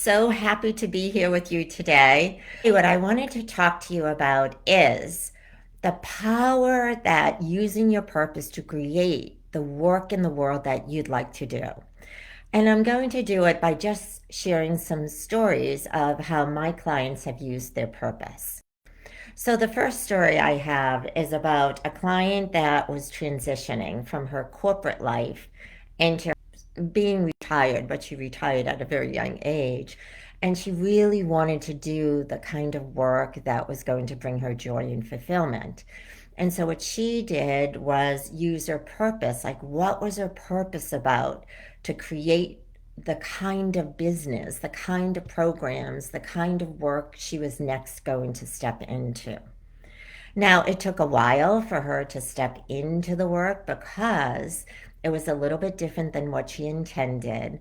so happy to be here with you today. What I wanted to talk to you about is the power that using your purpose to create the work in the world that you'd like to do. And I'm going to do it by just sharing some stories of how my clients have used their purpose. So, the first story I have is about a client that was transitioning from her corporate life into being retired, but she retired at a very young age. And she really wanted to do the kind of work that was going to bring her joy and fulfillment. And so, what she did was use her purpose, like what was her purpose about, to create the kind of business, the kind of programs, the kind of work she was next going to step into. Now, it took a while for her to step into the work because it was a little bit different than what she intended.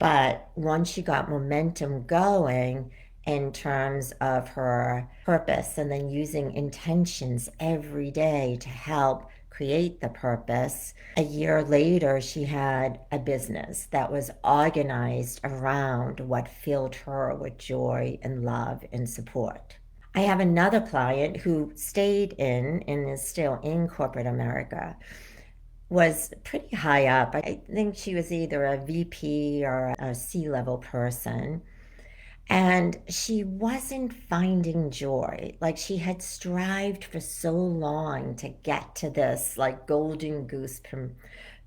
But once she got momentum going in terms of her purpose and then using intentions every day to help create the purpose, a year later, she had a business that was organized around what filled her with joy and love and support. I have another client who stayed in and is still in corporate America, was pretty high up. I think she was either a VP or a C-level person. And she wasn't finding joy. Like she had strived for so long to get to this like golden goose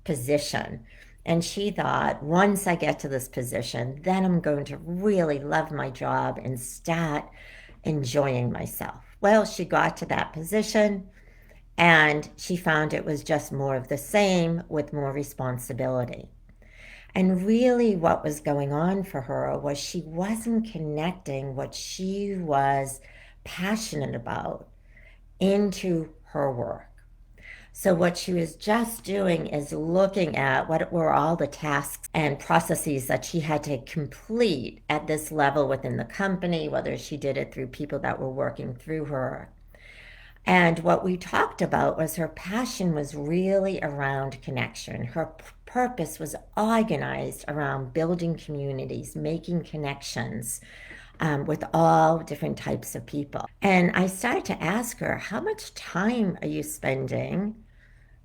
position. And she thought, once I get to this position, then I'm going to really love my job and start enjoying myself. Well, she got to that position and she found it was just more of the same with more responsibility. And really, what was going on for her was she wasn't connecting what she was passionate about into her work. So, what she was just doing is looking at what were all the tasks and processes that she had to complete at this level within the company, whether she did it through people that were working through her. And what we talked about was her passion was really around connection. Her purpose was organized around building communities, making connections with all different types of people. And I started to ask her, how much time are you spending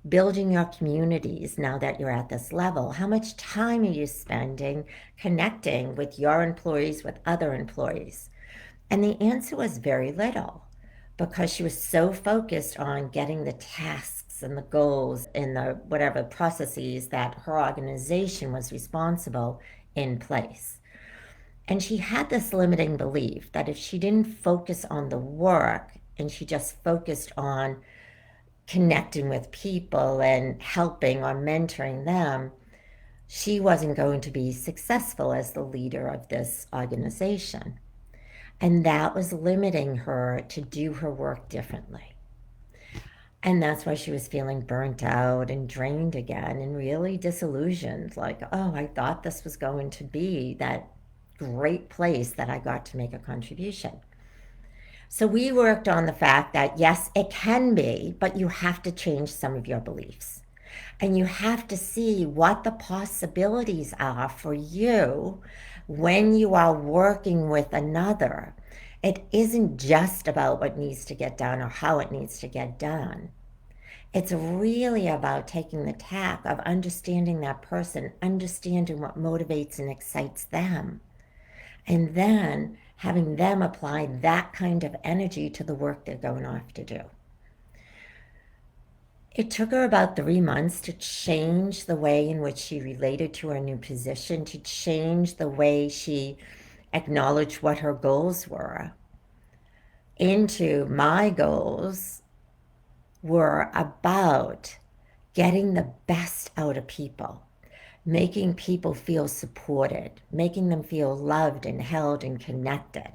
building your communities now that you're at this level? How much time are you spending connecting with your employees, with other employees? And the answer was very little because she was so focused on getting the tasks and the goals and the whatever processes that her organization was responsible in place. And she had this limiting belief that if she didn't focus on the work and she just focused on connecting with people and helping or mentoring them, she wasn't going to be successful as the leader of this organization. And that was limiting her to do her work differently. And that's why she was feeling burnt out and drained again and really disillusioned. Like, oh, I thought this was going to be that great place that I got to make a contribution. So we worked on the fact that yes, it can be, but you have to change some of your beliefs. And you have to see what the possibilities are for you when you are working with another. It isn't just about what needs to get done or how it needs to get done. It's really about taking the tack of understanding that person, understanding what motivates and excites them, and then having them apply that kind of energy to the work they're going off to do. It took her about 3 months to change the way in which she related to her new position, to change the way she acknowledged what her goals were, into my goals were about getting the best out of people, making people feel supported, making them feel loved and held and connected,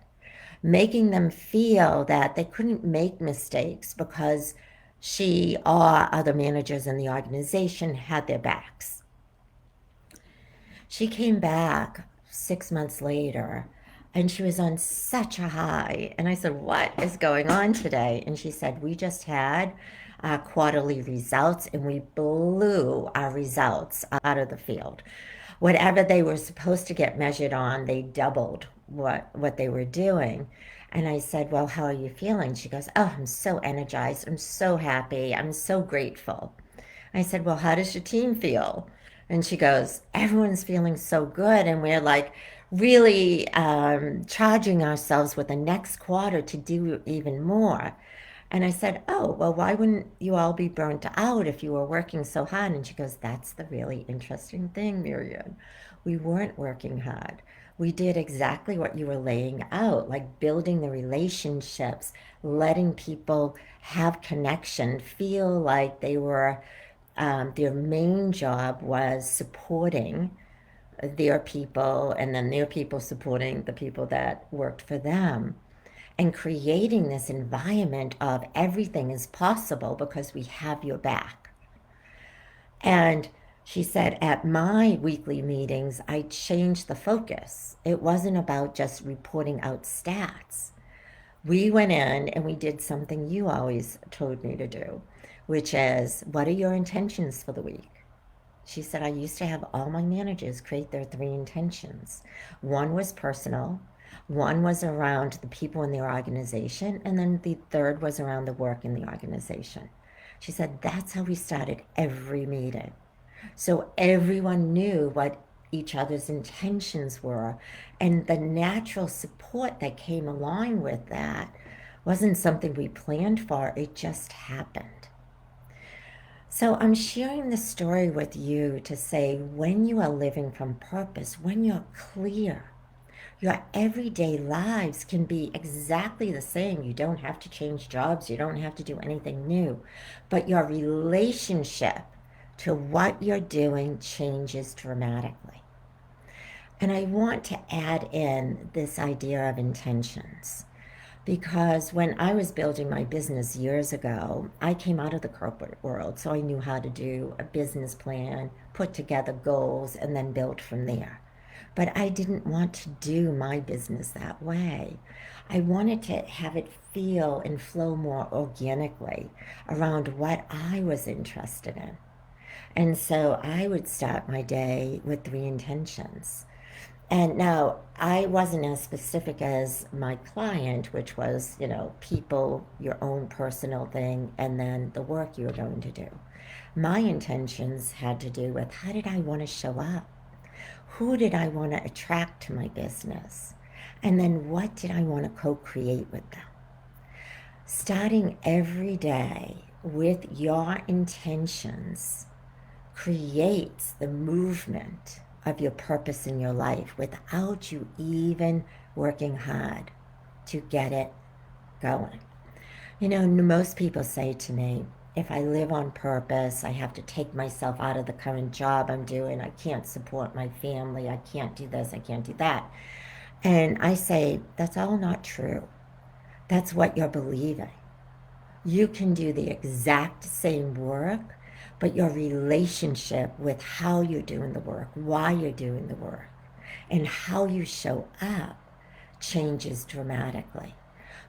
making them feel that they couldn't make mistakes because she or other managers in the organization had their backs. She came back 6 months later and she was on such a high. And I said, what is going on today? And she said, we just had quarterly results and we blew our results out of the field. whatever they were supposed to get measured on, they doubled what they were doing. And I said, "Well, how are you feeling?" She goes, "Oh, I'm so energized. I'm so happy. I'm so grateful." I said, "Well, how does your team feel?" And she goes, "Everyone's feeling so good." And we're like really charging ourselves with the next quarter to do even more. And I said, "Oh, well, why wouldn't you all be burnt out if you were working so hard?" And she goes, "That's the really interesting thing, Miriam. We weren't working hard. We did exactly what you were laying out, like building the relationships, letting people have connection, feel like they were, their main job was supporting their people and then their people supporting the people that worked for them and creating this environment of everything is possible because we have your back." And she said, "At my weekly meetings, I changed the focus. It wasn't about just reporting out stats. We went in and we did something you always told me to do, which is, what are your intentions for the week?" She said, "I used to have all my managers create their three intentions. One was personal, one was around the people in their organization, and then the third was around the work in the organization." She said, "That's how we started every meeting. So everyone knew what each other's intentions were, and the natural support that came along with that wasn't something we planned for, it just happened." So I'm sharing this story with you to say, when you are living from purpose, when you're clear, your everyday lives can be exactly the same. You don't have to change jobs, you don't have to do anything new, but your relationship to what you're doing changes dramatically. And I want to add in this idea of intentions. Because when I was building my business years ago, I came out of the corporate world, so I knew how to do a business plan, put together goals, and then build from there. But I didn't want to do my business that way. I wanted to have it feel and flow more organically around what I was interested in. And so I would start my day with three intentions. And now I wasn't as specific as my client, which was, people, your own personal thing, and then the work you were going to do. My intentions had to do with, how did I want to show up? Who did I want to attract to my business? And then what did I want to co create with them? Starting every day with your intentions creates the movement of your purpose in your life without you even working hard to get it going. Most people say to me, if I live on purpose, I have to take myself out of the current job I'm doing. I can't support my family. I can't do this. I can't do that. And I say, that's all not true. That's what you're believing. You can do the exact same work, but your relationship with how you're doing the work, why you're doing the work, and how you show up changes dramatically,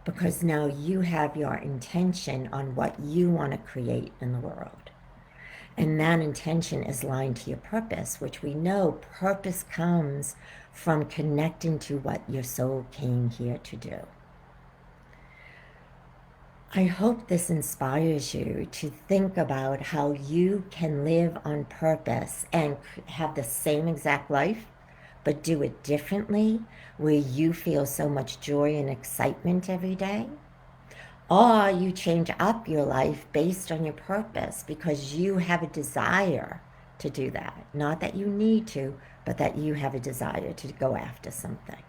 because now you have your intention on what you want to create in the world. And that intention is aligned to your purpose, which we know purpose comes from connecting to what your soul came here to do. I hope this inspires you to think about how you can live on purpose and have the same exact life, but do it differently, where you feel so much joy and excitement every day. Or you change up your life based on your purpose because you have a desire to do that. Not that you need to, but that you have a desire to go after something.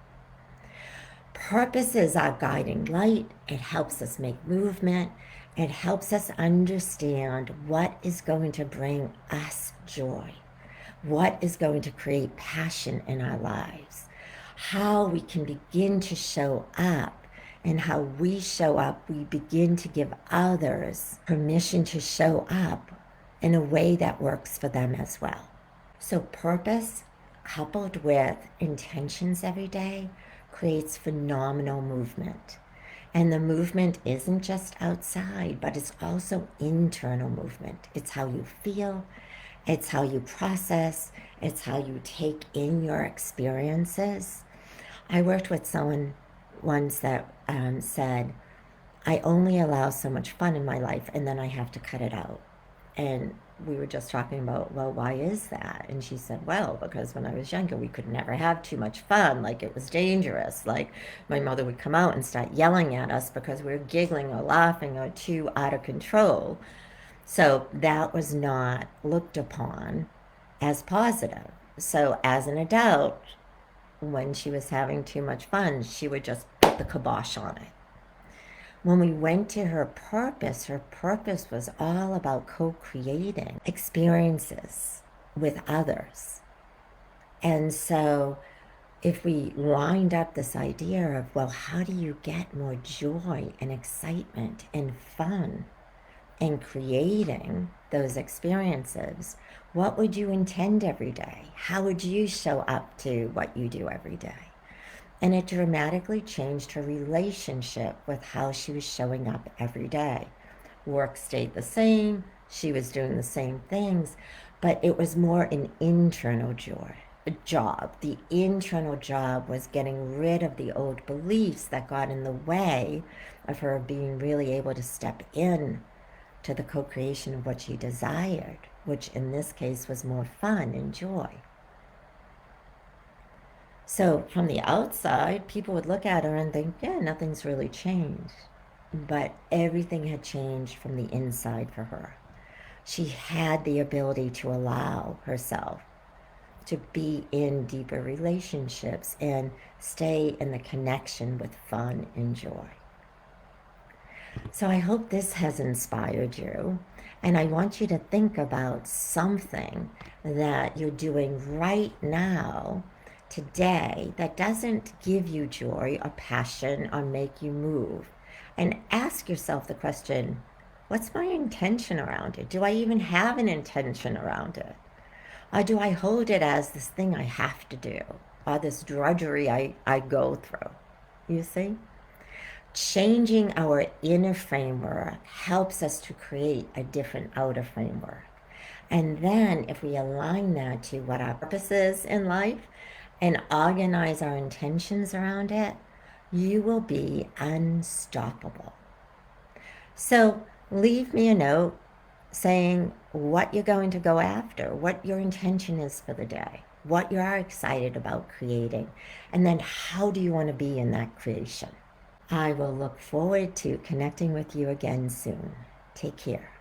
Purpose is our guiding light. It helps us make movement. It helps us understand what is going to bring us joy, what is going to create passion in our lives, how we can begin to show up. And how we show up, we begin to give others permission to show up in a way that works for them as well. So purpose coupled with intentions every day creates phenomenal movement. And the movement isn't just outside, but it's also internal movement. It's how you feel, It's how you process, it's how you take in your experiences. I worked with someone once that said, I only allow so much fun in my life and then I have to cut it out. And we were just talking about, well, why is that? And she said, well, because when I was younger, we could never have too much fun. Like it was dangerous. Like my mother would come out and start yelling at us because we were giggling or laughing or too out of control. So that was not looked upon as positive. So as an adult, when she was having too much fun, she would just put the kibosh on it. When we went to her purpose was all about co creating experiences with others. And so, if we wind up this idea of, well, how do you get more joy and excitement and fun in creating those experiences? What would you intend every day? How would you show up to what you do every day? And it dramatically changed her relationship with how she was showing up every day. Work stayed the same, she was doing the same things, but it was more an internal job. The internal job was getting rid of the old beliefs that got in the way of her being really able to step in to the co-creation of what she desired, which in this case was more fun and joy. So from the outside, people would look at her and think, yeah, nothing's really changed. But everything had changed from the inside for her. She had the ability to allow herself to be in deeper relationships and stay in the connection with fun and joy. So I hope this has inspired you. And I want you to think about something that you're doing right now, today, that doesn't give you joy or passion or make you move. And ask yourself the question, what's my intention around it? Do I even have an intention around it? Or do I hold it as this thing I have to do, or this drudgery I go through? You see? Changing our inner framework helps us to create a different outer framework. And then if we align that to what our purpose is in life and organize our intentions around it, you will be unstoppable. So leave me a note saying what you're going to go after, what your intention is for the day, what you are excited about creating, and then how do you want to be in that creation. I will look forward to connecting with you again soon. Take care.